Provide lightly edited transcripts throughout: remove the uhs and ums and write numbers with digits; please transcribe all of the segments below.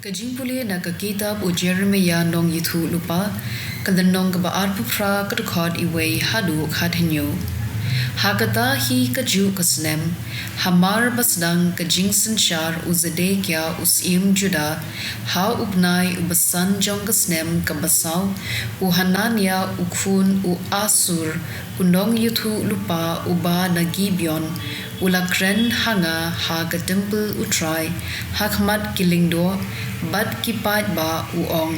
Jingpule na kitab o Jeremiah nong yitu lupa kadanong kabaar pupra kadukod iway hadu khathenyo. Hakata hi kaju kasnem hamar basdang kajingsen shar uzedekia usim juda ha ubnai ubasan jong kasnem kabasaw uhanania ukfun u asur unong yitu lupa uba nagibyon ulakren hanga ha temple utrai hakmat kilingdo bad kipat ba uong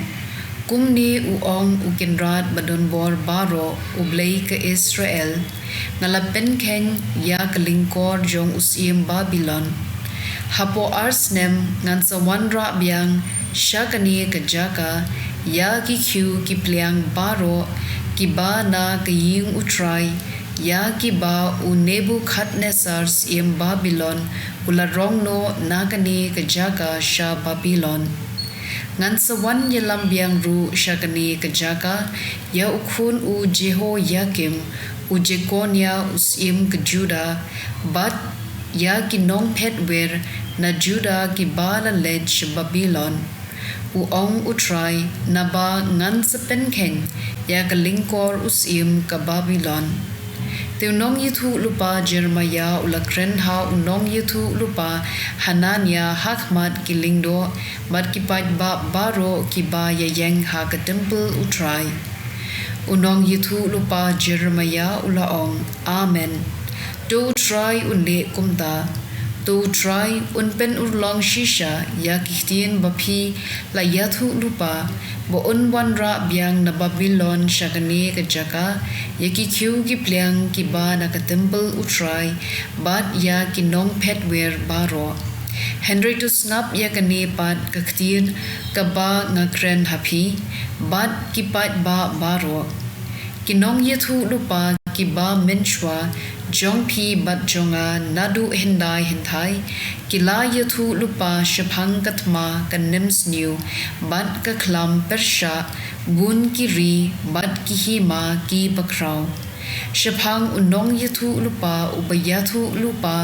kumni uong ukinrat badonbor baro Blei ke Israel ngalapen keng ya kelingkor jong usim Babylon hapo arsnem ngan sawanra biang syakani kejaka ya kikyu kipliang baro kiba na kiying utrai ya kiba u Nebukadnezar im Babylon ularong no nakani kejaka sya Babylon ngan sawan yelam biang ru syakani kejaka ya ukun u Jehoiakim u Jekonia usim ke Juda bat ya kinong petwer na Juda kibala led Babylon uong utrai naba ngan sepenkeng ya kelingkor usim ke Babylon. Tiunong yitu lupa Jeremiah ulakren ha unong yitu lupa Hanania hakmat kilingdo mat kipat ba baro kiba yayeng ha ke temple utrai. Unong yitu lupa Jeremiah ulaong. Amen. Do try unle kumta. Do try unpen urlong shisha ya ktien bapi la yatu lupa bo unwanra biang na Babylon syakani kejaka ya kikyu kipliang kiba na ka temple utrai bat ya kinong petwer baro Henry to snap ya kani pat ktien kaba ngakren hapi bat kipat ba baro kinong yetu lupa kiba menchwa jong pi bat jonga nadu hendai hentai kila yetu lupa shapang katma kanems new bat kaklam persha bun kiri bat kihima ki bakraw shapang unong yetu lupa ubayatu lupa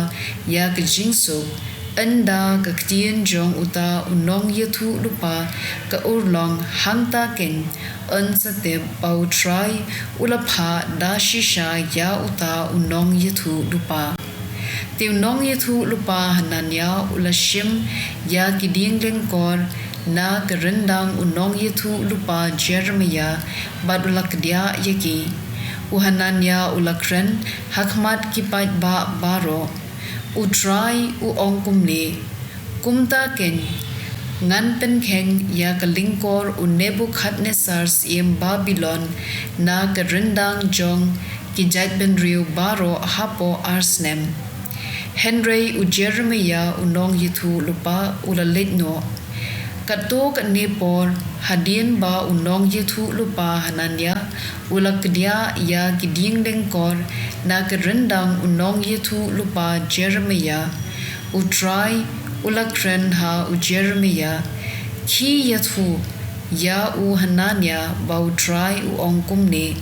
ya kajingso anda ktien jong uta unong yetu lupa ka urlong hangta ken unsate pau try ulapha da shisha ya uta unong yetu lupa tiunong yetu lupa hananya ulashim ya kiding lengkor na kerendang unong yetu lupa Jeremiah badulakdia yaki uhananya ulakren hakmat kipat ba baro utrai uong kumni kumta ken ngan penkeng ya kelingkor u Nebukadnezar im Babylon na kerendang jong kijat benriu baro hapo arsnem Henry u Jeremiah unong yitu lupa ulaletno kato kanepor hadien ba unong yitu lupa hananya ulakdia ya kiding lengkor na kerendang unong yitu lupa Jeremiah utrai ulakren ha u Jeremiah ki yatu ya u hananya ba utrai u ongkumne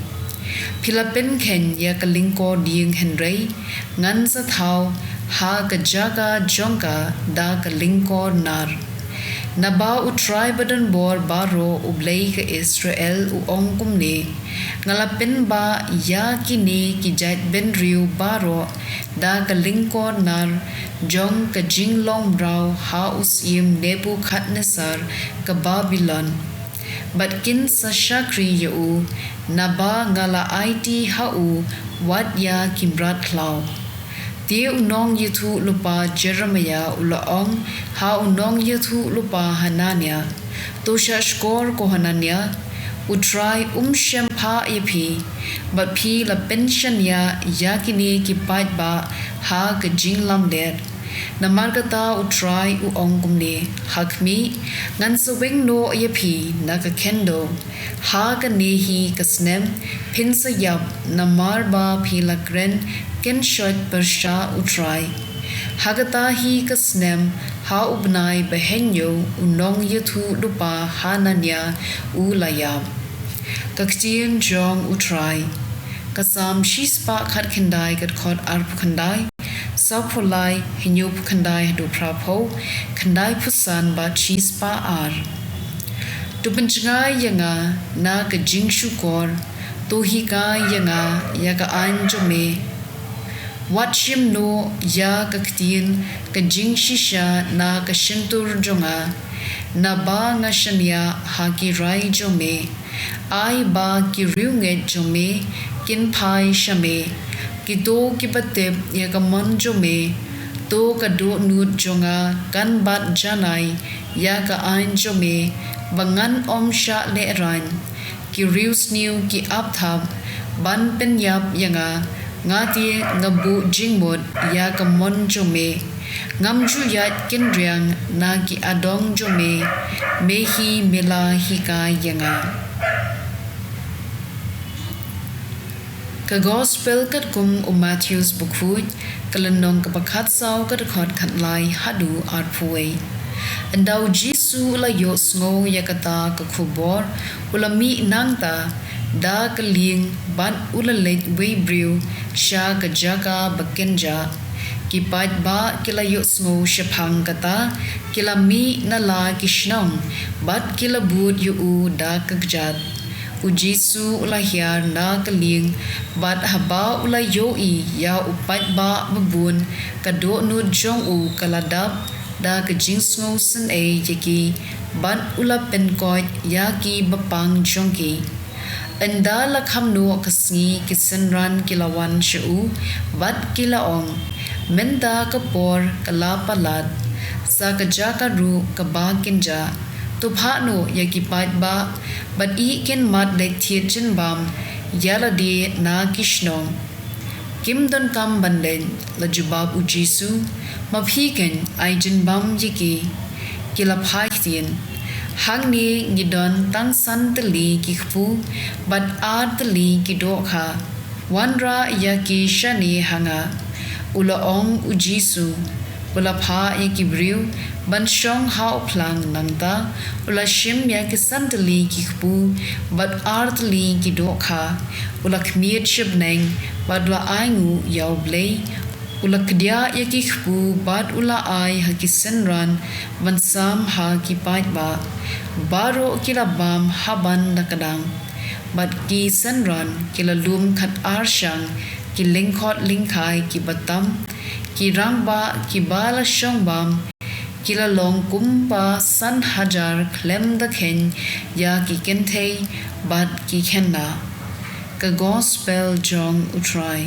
pilapen ken ya kalingkor ding Henry ngan sa thau ha kajaga jongka da kalingkor nar Naba utrai badan bor baro Blei ke Israel uong kumne ngalapin ba ya kini kijat benriu baro da kalingkor nar jong ka jinglong brau ha usim Nebukadnezar ka Babylon batkin sa shakri yau naba ngala IT hau wat ya kimrat klau Ti unong yitu lupa Jeremiah ulaong ha unong yitu lupa Hanania tosha skor ko Hanania utrai shempa yapi but pi la pension ya yakini kipat ba ha kajinglam der namargata utrai uong kumne hakmi ngan saweng no yapi nakakendo ha kanehi kasnem pinsa yap namarba pi lakren ken shot persha utrai hagata hi kasnem ha ubnai behenyo unong yetu lupa hananya ulayab kaktien jong utrai kasam shispa khat kendai kat khot arp khandai Sapolai hinyup kandai do prapo kandai pusan ba cheese pa ar. Tu pencengai yanga na ke jing syukor tohi ka yanga ya ka anjome. Watchim no ya ka ktien ke jing shisha na ke shentur jonga na ba nga shania ha ki rai jome ai ba ki riunget jome kin pai shame ki to ki patep ya ka man jome to ka do nut jonga kan bat janai ya ka ain jome bangan om sha le ran ki rius new ki ap thap ban pen yap yanga ngati ngabu jingmod ya ka mon jome ngamju yat kin riang na ki adong jome mehi mela hika yanga. Ka gospel kat kum Matthews bukhuj kalenong kapakat saw kat khot khat lai hadu arpuai andau jisu la yo sngo yakata ka khubor ulami nangta da kaling ban ulalek we brew sha ka jaka bakenja kipat ba kila yo sngo shapang kata kila mi nala kishnong bat kila bud yu u da kagjat ujisu ulahiar na kaling bat haba ulayoi ya upat ba babun kado nud jong u kaladap da kajing sngo sen e yaki bat ulapen koit yaki bapang jongki anda lakham no kasngi kisenran kilawan shu bat kilaong menda kapor kalapalat sa kajaka ru kabakinja tupha no yaki pat ba but I ken mat lek thiet chen bam yala de na kishnong kim don kam banlen la jubab ujisu maphi ken ai jin bam yiki kila phai tien hang ni ngidon tan san tali ki khpu but ar tali ki do kha wanra yaki shani hanga ula ong ujisu ula pha yaki briu ban shong hao plang nangta ula shim yaki san tali ki khpu but ar tali ki do kha ula khmiet shibneng but la aingu yaw blei ula kdia yaki khpu but ula ai haki senran ban sam ha ki pait ba baro kila bam haban nakadang but ki senran kila lum khat ar shang ki lingkhot lingkhai ki batam ki rangba ki bala shong bam kila long kumpa san hajar klem da khen ya ki kentei but ki khenna ka gospel jong utrai